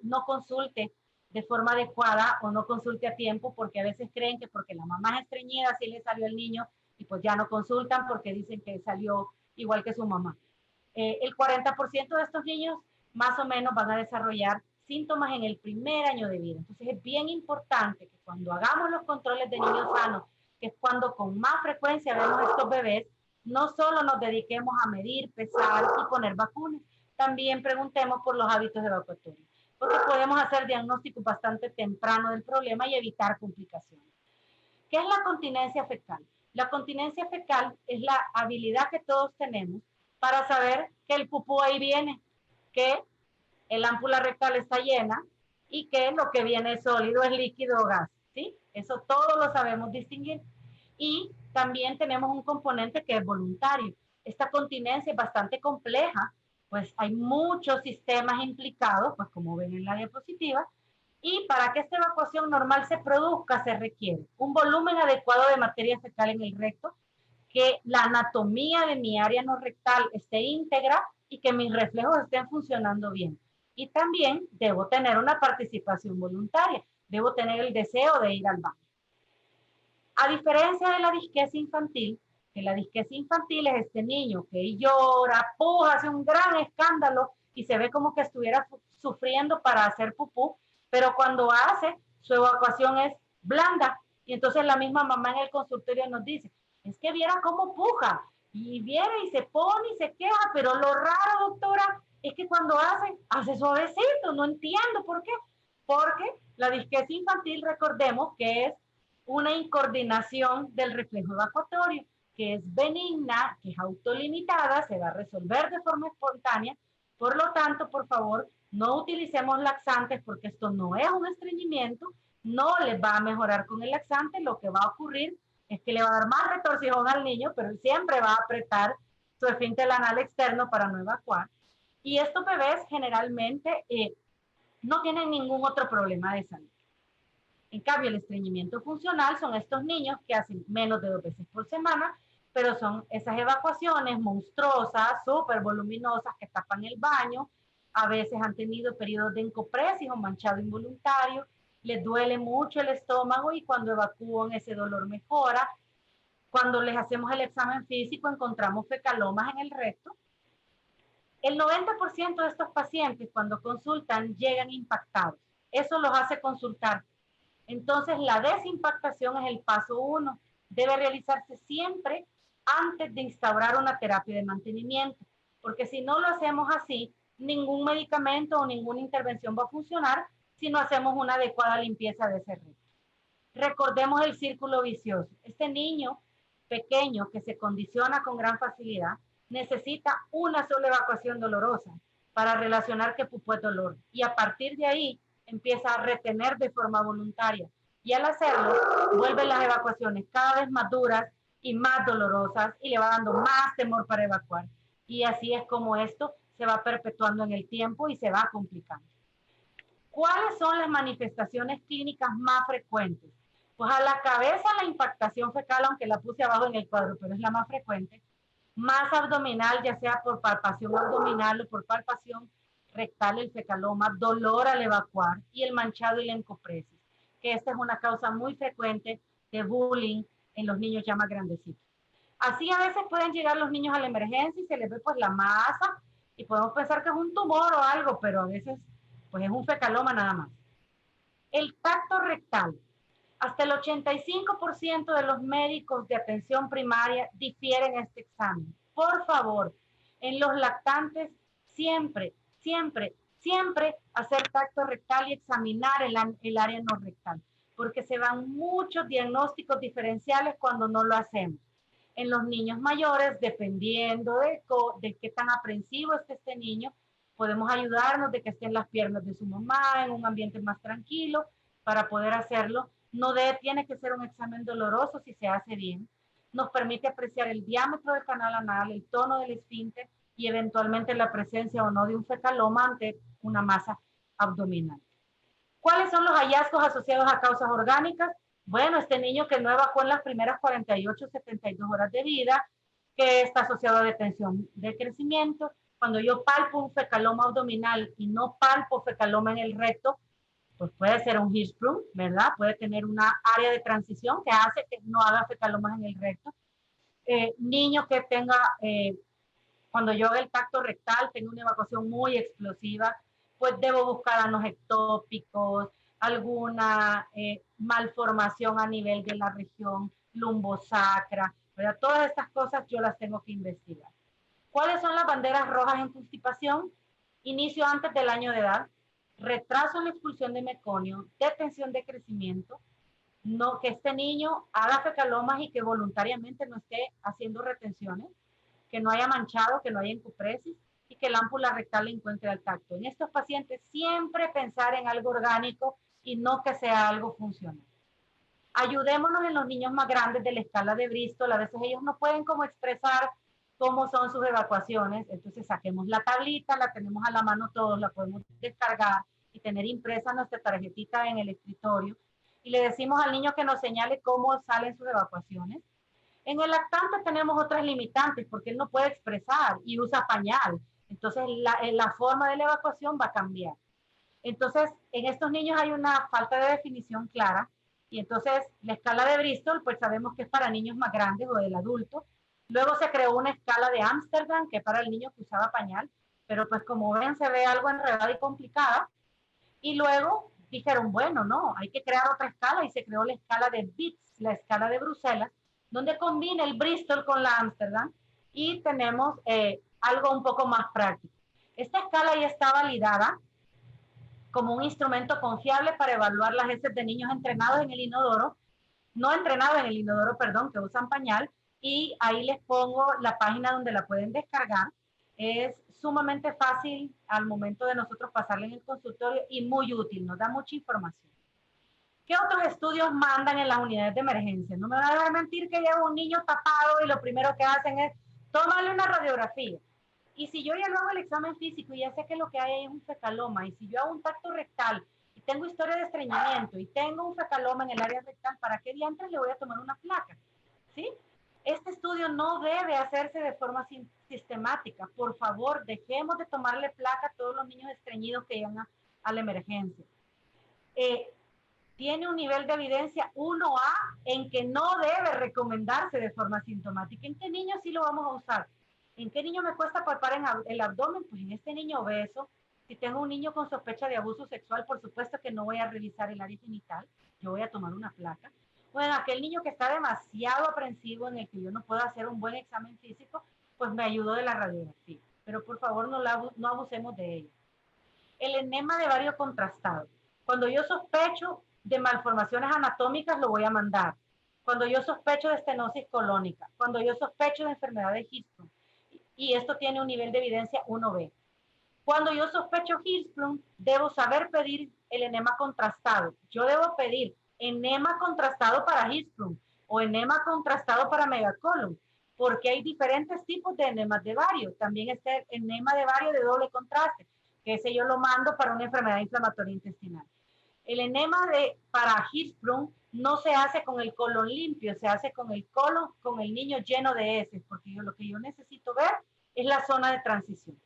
no consulte de forma adecuada o no consulte a tiempo, porque a veces creen que porque la mamá es estreñida, sí le salió el niño, y pues ya no consultan porque dicen que salió igual que su mamá. El 40% de estos niños más o menos van a desarrollar síntomas en el primer año de vida. Entonces es bien importante que cuando hagamos los controles de niños sanos, que es cuando con más frecuencia vemos a estos bebés, no solo nos dediquemos a medir, pesar y poner vacunas, también preguntemos por los hábitos evacuatorios, porque podemos hacer diagnóstico bastante temprano del problema y evitar complicaciones. ¿Qué es la continencia fecal? La continencia fecal es la habilidad que todos tenemos para saber que el pupú ahí viene, que el ámpula rectal está llena y que lo que viene es sólido, es líquido o gas, ¿sí? Eso todos lo sabemos distinguir. Y también tenemos un componente que es voluntario. Esta continencia es bastante compleja, pues hay muchos sistemas implicados, pues como ven en la diapositiva, y para que esta evacuación normal se produzca se requiere un volumen adecuado de materia fecal en el recto, que la anatomía de mi área no rectal esté íntegra y que mis reflejos estén funcionando bien. Y también debo tener una participación voluntaria, debo tener el deseo de ir al baño. A diferencia de la disquesia infantil, que la disquesia infantil es este niño que llora, puja, hace un gran escándalo y se ve como que estuviera sufriendo para hacer pupú, pero cuando hace, su evacuación es blanda. Y entonces la misma mamá en el consultorio nos dice, es que viera cómo puja, y viera y se pone y se queja, pero lo raro, doctora, es que cuando hace suavecito, no entiendo por qué. Porque la disquesia infantil, recordemos que es una incoordinación del reflejo evacuatorio, que es benigna, que es autolimitada, se va a resolver de forma espontánea. Por lo tanto, por favor, no utilicemos laxantes, porque esto no es un estreñimiento, no les va a mejorar con el laxante. Lo que va a ocurrir es que le va a dar más retorcijón al niño, pero él siempre va a apretar su esfínter anal externo para no evacuar. Y estos bebés generalmente no tienen ningún otro problema de salud. En cambio, el estreñimiento funcional son estos niños que hacen menos de 2 veces por semana, pero son esas evacuaciones monstruosas, súper voluminosas, que tapan el baño. A veces han tenido periodos de encopresis o manchado involuntario, les duele mucho el estómago y cuando evacúan ese dolor mejora. Cuando les hacemos el examen físico encontramos fecalomas en el recto. El 90% de estos pacientes cuando consultan llegan impactados. Eso los hace consultar. Entonces, la desimpactación es el paso 1. Debe realizarse siempre antes de instaurar una terapia de mantenimiento, porque si no lo hacemos así, ningún medicamento o ninguna intervención va a funcionar si no hacemos una adecuada limpieza de ese recto. Recordemos el círculo vicioso. Este niño pequeño que se condiciona con gran facilidad necesita una sola evacuación dolorosa para relacionar que pupú es dolor, y a partir de ahí empieza a retener de forma voluntaria, y al hacerlo vuelven las evacuaciones cada vez más duras y más dolorosas y le va dando más temor para evacuar, y así es como esto se va perpetuando en el tiempo y se va complicando. ¿Cuáles son las manifestaciones clínicas más frecuentes? Pues a la cabeza la impactación fecal, aunque la puse abajo en el cuadro, pero es la más frecuente. Más abdominal, ya sea por palpación abdominal o por palpación rectal, el fecaloma, dolor al evacuar, y el manchado y la encopresis, que esta es una causa muy frecuente de bullying en los niños ya más grandecitos. Así a veces pueden llegar los niños a la emergencia y se les ve pues la masa y podemos pensar que es un tumor o algo, pero a veces pues es un fecaloma nada más. El tacto rectal. Hasta el 85% de los médicos de atención primaria difieren este examen. Por favor, en los lactantes siempre, siempre, siempre hacer tacto rectal y examinar el área no rectal, porque se van muchos diagnósticos diferenciales cuando no lo hacemos. En los niños mayores, dependiendo de qué tan aprensivo esté este niño, podemos ayudarnos de que esté en las piernas de su mamá, en un ambiente más tranquilo, para poder hacerlo. Tiene que ser un examen doloroso si se hace bien. Nos permite apreciar el diámetro del canal anal, el tono del esfínter y eventualmente la presencia o no de un fecaloma ante una masa abdominal. ¿Cuáles son los hallazgos asociados a causas orgánicas? Bueno, este niño que no evacuó en las primeras 48, 72 horas de vida, que está asociado a detención de crecimiento. Cuando yo palpo un fecaloma abdominal y no palpo fecaloma en el recto, pues puede ser un Hirschsprung, ¿verdad? Puede tener una área de transición que hace que no haga fecalomas en el recto. Niño que tenga, cuando yo haga el tacto rectal, tenga una evacuación muy explosiva, pues debo buscar anos ectópicos, alguna malformación a nivel de la región lumbosacra, ¿verdad? Todas estas cosas yo las tengo que investigar. ¿Cuáles son las banderas rojas en constipación? Inicio antes del año de edad, retraso en la expulsión de meconio, detención de crecimiento, no, que este niño haga fecalomas y que voluntariamente no esté haciendo retenciones, que no haya manchado, que no haya encupresis y que la ámpula rectal le encuentre al tacto. En estos pacientes siempre pensar en algo orgánico y no que sea algo funcional. Ayudémonos en los niños más grandes de la escala de Bristol. A veces ellos no pueden como expresar cómo son sus evacuaciones, entonces saquemos la tablita, la tenemos a la mano todos, la podemos descargar y tener impresa nuestra tarjetita en el escritorio y le decimos al niño que nos señale cómo salen sus evacuaciones. En el lactante tenemos otras limitantes porque él no puede expresar y usa pañal, entonces la forma de la evacuación va a cambiar. Entonces, en estos niños hay una falta de definición clara y entonces la escala de Bristol, pues sabemos que es para niños más grandes o del adulto. Luego se creó una escala de Ámsterdam, que es para el niño que usaba pañal, pero pues como ven se ve algo enredada y complicada. Y luego dijeron, bueno, no, hay que crear otra escala y se creó la escala de BITS, la escala de Bruselas, donde combina el Bristol con la Ámsterdam y tenemos algo un poco más práctico. Esta escala ya está validada como un instrumento confiable para evaluar las heces de niños entrenados en el inodoro, no entrenados en el inodoro, perdón, que usan pañal, y ahí les pongo la página donde la pueden descargar. Es sumamente fácil al momento de nosotros pasarle en el consultorio y muy útil, nos da mucha información. ¿Qué otros estudios mandan en las unidades de emergencia? No me van a dejar mentir que lleva un niño tapado y lo primero que hacen es tomarle una radiografía. Y si yo ya luego el examen físico y ya sé que lo que hay es un fecaloma, y si yo hago un tacto rectal y tengo historia de estreñimiento y tengo un fecaloma en el área rectal, ¿para qué diantres le voy a tomar una placa? ¿Sí? Este estudio no debe hacerse de forma sistemática. Por favor, dejemos de tomarle placa a todos los niños estreñidos que llegan a la emergencia. Tiene un nivel de evidencia 1A en que no debe recomendarse de forma sintomática. ¿En qué niño sí lo vamos a usar? ¿En qué niño me cuesta palpar en el abdomen? Pues en este niño obeso. Si tengo un niño con sospecha de abuso sexual, por supuesto que no voy a revisar el área genital, yo voy a tomar una placa. Bueno, aquel niño que está demasiado aprensivo, en el que yo no puedo hacer un buen examen físico, pues me ayudo de la radiografía. Pero por favor no abusemos de ella. El enema de vario contrastado. Cuando yo sospecho de malformaciones anatómicas, lo voy a mandar. Cuando yo sospecho de estenosis colónica, cuando yo sospecho de enfermedad de Hirschsprung, y esto tiene un nivel de evidencia 1B. Cuando yo sospecho Hirschsprung, debo saber pedir el enema contrastado. Yo debo pedir enema contrastado para Hirschsprung o enema contrastado para megacolon, porque hay diferentes tipos de enemas de vario. También está el enema de vario de doble contraste, que ese yo lo mando para una enfermedad inflamatoria intestinal. El enema para Hirschsprung no se hace con el colon limpio, se hace con el colon, con el niño lleno de heces, porque lo que yo necesito ver es la zona de transición.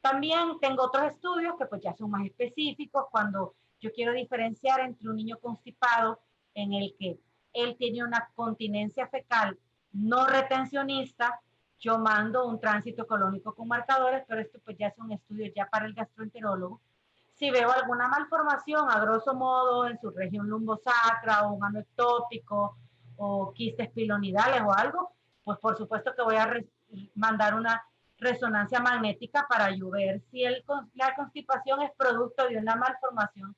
También tengo otros estudios que pues ya son más específicos cuando yo quiero diferenciar entre un niño constipado en el que él tiene una continencia fecal no retencionista, yo mando un tránsito colónico con marcadores, pero esto pues ya son estudios ya para el gastroenterólogo. Si veo alguna malformación, a grosso modo, en su región lumbosacra o un ano ectópico o quistes pilonidales o algo, pues por supuesto que voy a mandar una resonancia magnética para yo ver si la constipación es producto de una malformación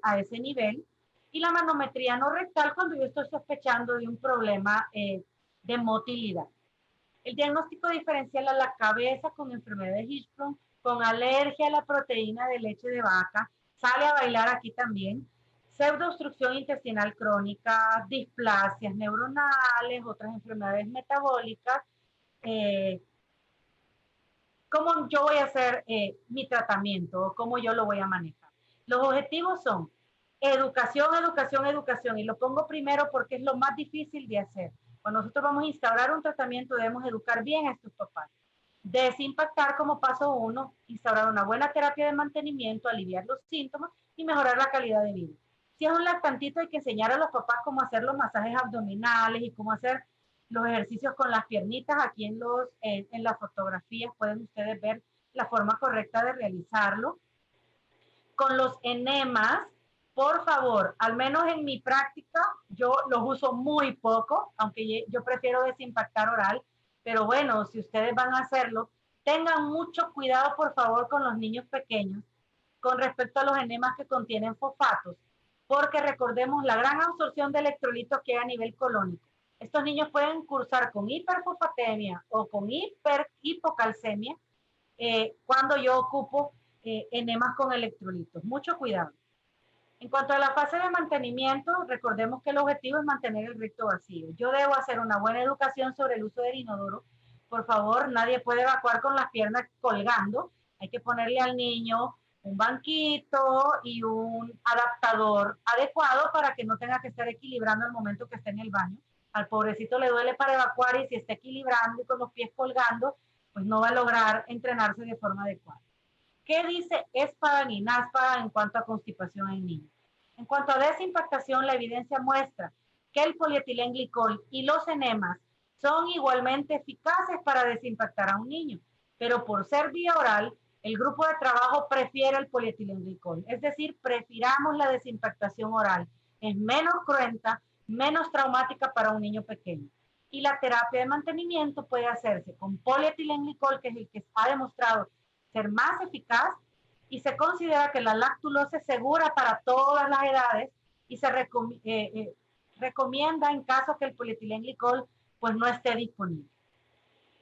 a ese nivel, y la manometría no rectal cuando yo estoy sospechando de un problema de motilidad. El diagnóstico diferencial a la cabeza con enfermedad de Hirschsprung, con alergia a la proteína de leche de vaca, sale a bailar aquí también, pseudoobstrucción intestinal crónica, displasias neuronales, otras enfermedades metabólicas. ¿Cómo yo voy a hacer mi tratamiento? ¿Cómo yo lo voy a manejar? Los objetivos son educación, educación, educación, y lo pongo primero porque es lo más difícil de hacer. Cuando nosotros vamos a instaurar un tratamiento, debemos educar bien a estos papás. Desimpactar como paso uno, instaurar una buena terapia de mantenimiento, aliviar los síntomas y mejorar la calidad de vida. Si es un lactantito, hay que enseñar a los papás cómo hacer los masajes abdominales y cómo hacer los ejercicios con las piernitas. Aquí en las fotografías pueden ustedes ver la forma correcta de realizarlo. Con los enemas, por favor, al menos en mi práctica, yo los uso muy poco, aunque yo prefiero desimpactar oral, pero bueno, si ustedes van a hacerlo, tengan mucho cuidado, por favor, con los niños pequeños con respecto a los enemas que contienen fosfatos, porque recordemos la gran absorción de electrolitos que hay a nivel colónico. Estos niños pueden cursar con hiperfosfatemia o con hipocalcemia cuando yo ocupo enemas con electrolitos. Mucho cuidado. En cuanto a la fase de mantenimiento, recordemos que el objetivo es mantener el recto vacío. Yo debo hacer una buena educación sobre el uso del inodoro. Por favor, nadie puede evacuar con las piernas colgando. Hay que ponerle al niño un banquito y un adaptador adecuado para que no tenga que estar equilibrando al momento que esté en el baño. Al pobrecito le duele para evacuar y si está equilibrando y con los pies colgando, pues no va a lograr entrenarse de forma adecuada. ¿Qué dice ESPADAN y NASPADAN en cuanto a constipación en niños? En cuanto a desimpactación, la evidencia muestra que el polietilenglicol y los enemas son igualmente eficaces para desimpactar a un niño, pero por ser vía oral, el grupo de trabajo prefiere el polietilenglicol, es decir, prefiramos la desimpactación oral. Es menos cruenta, menos traumática para un niño pequeño. Y la terapia de mantenimiento puede hacerse con polietilenglicol, que es el que ha demostrado ser más eficaz, y se considera que la lactulosa es segura para todas las edades y se recomienda en caso que el polietilenglicol pues no esté disponible.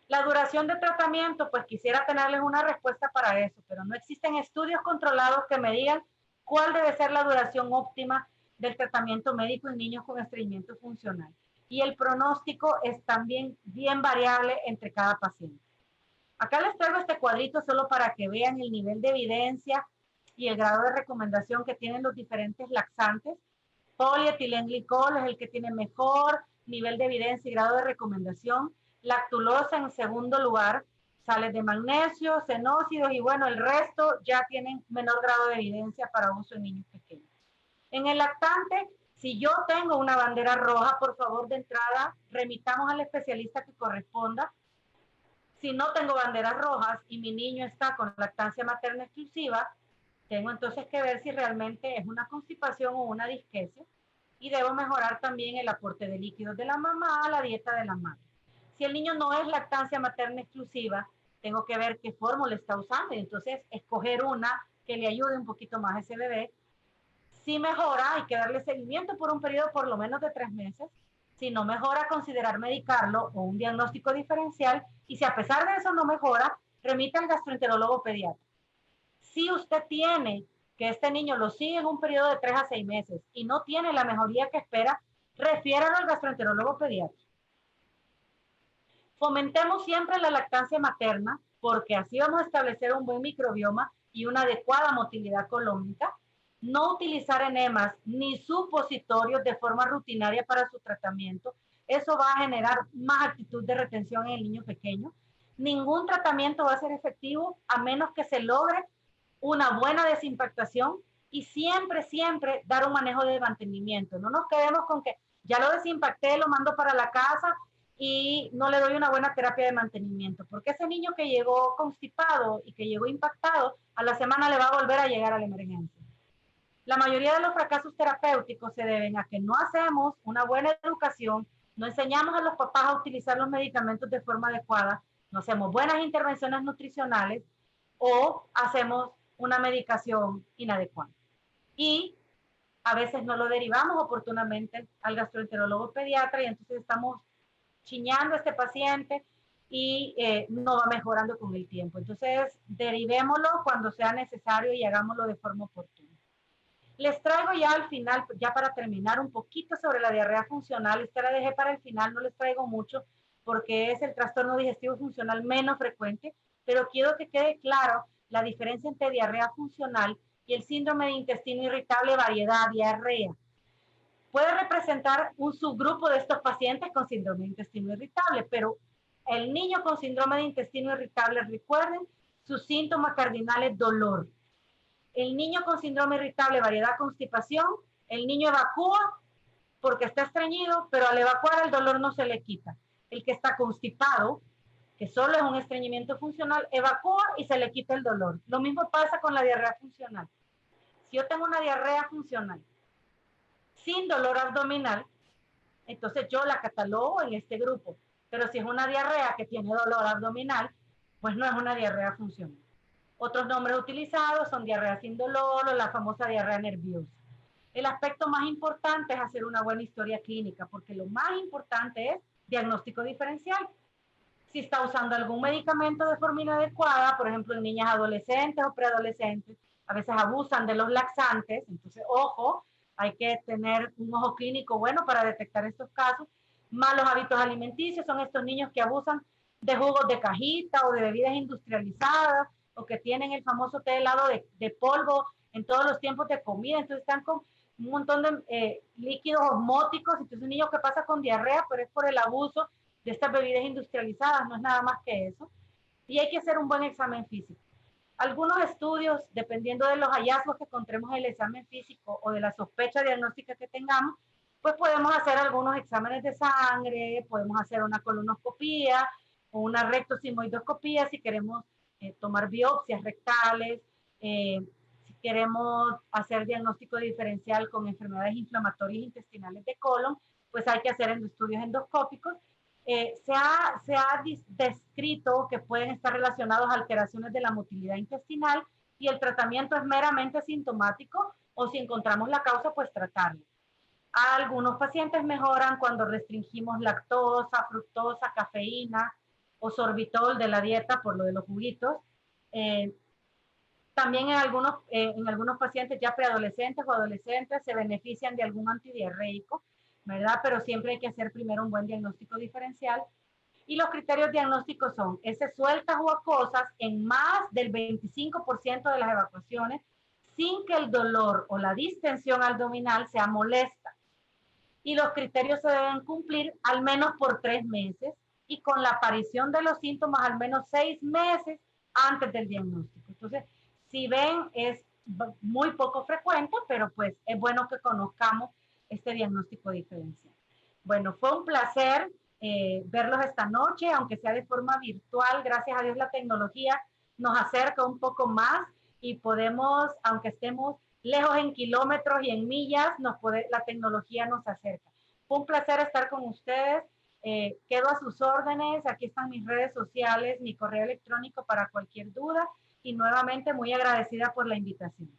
La duración de tratamiento, pues quisiera tenerles una respuesta para eso, pero no existen estudios controlados que me digan cuál debe ser la duración óptima del tratamiento médico en niños con estreñimiento funcional. Y el pronóstico es también bien variable entre cada paciente. Acá les traigo este cuadrito solo para que vean el nivel de evidencia y el grado de recomendación que tienen los diferentes laxantes. Polietilenglicol es el que tiene mejor nivel de evidencia y grado de recomendación. Lactulosa en segundo lugar, sales de magnesio, xenócidos y bueno, el resto ya tienen menor grado de evidencia para uso en niños pequeños. En el lactante, si yo tengo una bandera roja, por favor de entrada remitamos al especialista que corresponda. Si no tengo banderas rojas y mi niño está con lactancia materna exclusiva, tengo entonces que ver si realmente es una constipación o una disquesia y debo mejorar también el aporte de líquidos de la mamá, la dieta de la madre. Si el niño no es lactancia materna exclusiva, tengo que ver qué fórmula está usando y entonces escoger una que le ayude un poquito más a ese bebé. Si mejora, hay que darle seguimiento por un periodo por lo menos de 3 meses. Si no mejora, considerar medicarlo o un diagnóstico diferencial. Y si a pesar de eso no mejora, remita al gastroenterólogo pediatra. Si usted tiene que este niño lo sigue en un periodo de 3 a 6 meses y no tiene la mejoría que espera, refiéralo al gastroenterólogo pediatra. Fomentemos siempre la lactancia materna porque así vamos a establecer un buen microbioma y una adecuada motilidad colónica. No utilizar enemas ni supositorios de forma rutinaria para su tratamiento. Eso va a generar más actitud de retención en el niño pequeño. Ningún tratamiento va a ser efectivo a menos que se logre una buena desimpactación y siempre, siempre dar un manejo de mantenimiento. No nos quedemos con que ya lo desimpacté, lo mando para la casa y no le doy una buena terapia de mantenimiento, porque ese niño que llegó constipado y que llegó impactado, a la semana le va a volver a llegar a la emergencia. La mayoría de los fracasos terapéuticos se deben a que no hacemos una buena educación, no enseñamos a los papás a utilizar los medicamentos de forma adecuada, No hacemos buenas intervenciones nutricionales o hacemos una medicación inadecuada. Y a veces no lo derivamos oportunamente al gastroenterólogo pediatra y entonces estamos chiñando a este paciente y no va mejorando con el tiempo. Entonces, derivémoslo cuando sea necesario y hagámoslo de forma oportuna. Les traigo ya al final, ya para terminar, un poquito sobre la diarrea funcional. Esta la dejé para el final, no les traigo mucho porque es el trastorno digestivo funcional menos frecuente, pero quiero que quede claro la diferencia entre diarrea funcional y el síndrome de intestino irritable variedad, diarrea. Puede representar un subgrupo de estos pacientes con síndrome de intestino irritable, pero el niño con síndrome de intestino irritable, recuerden, sus síntomas cardinales dolor. El niño con síndrome irritable, variedad, constipación, el niño evacúa porque está estreñido, pero al evacuar el dolor no se le quita. El que está constipado, que solo es un estreñimiento funcional, evacúa y se le quita el dolor. Lo mismo pasa con la diarrea funcional. Si yo tengo una diarrea funcional sin dolor abdominal, entonces yo la catalogo en este grupo. Pero si es una diarrea que tiene dolor abdominal, pues no es una diarrea funcional. Otros nombres utilizados son diarrea sin dolor o la famosa diarrea nerviosa. El aspecto más importante es hacer una buena historia clínica, porque lo más importante es diagnóstico diferencial. Si está usando algún medicamento de forma inadecuada, por ejemplo, en niñas adolescentes o preadolescentes, a veces abusan de los laxantes, entonces, ojo, hay que tener un ojo clínico bueno para detectar estos casos. Malos hábitos alimenticios son estos niños que abusan de jugos de cajita o de bebidas industrializadas o que tienen el famoso té helado de polvo en todos los tiempos de comida, entonces están con un montón de líquidos osmóticos, entonces un niño que pasa con diarrea, pero es por el abuso de estas bebidas industrializadas, no es nada más que eso. Y hay que hacer un buen examen físico. Algunos estudios, dependiendo de los hallazgos que encontremos en el examen físico o de la sospecha diagnóstica que tengamos, pues podemos hacer algunos exámenes de sangre, podemos hacer una colonoscopía o una rectosimoidoscopía si queremos tomar biopsias rectales, si queremos hacer diagnóstico diferencial con enfermedades inflamatorias intestinales de colon, pues hay que hacer estudios endoscópicos. Se ha descrito que pueden estar relacionados a alteraciones de la motilidad intestinal y el tratamiento es meramente sintomático o si encontramos la causa, pues tratarlo. Algunos pacientes mejoran cuando restringimos lactosa, fructosa, cafeína o sorbitol de la dieta por lo de los juguitos. También en algunos pacientes ya preadolescentes o adolescentes se benefician de algún antidiarreico, ¿verdad? Pero siempre hay que hacer primero un buen diagnóstico diferencial. Y los criterios diagnósticos son heces sueltas o acuosas en más del 25% de las evacuaciones sin que el dolor o la distensión abdominal sea molesta. Y los criterios se deben cumplir al menos por 3 meses y con la aparición de los síntomas al menos 6 meses antes del diagnóstico. Entonces, si ven, es muy poco frecuente, pero pues es bueno que conozcamos este diagnóstico diferencial. Bueno, fue un placer verlos esta noche, aunque sea de forma virtual. Gracias a Dios la tecnología nos acerca un poco más y podemos, aunque estemos lejos en kilómetros y en millas, la tecnología nos acerca. Fue un placer estar con ustedes. Quedo a sus órdenes. Aquí están mis redes sociales, mi correo electrónico para cualquier duda y nuevamente muy agradecida por la invitación.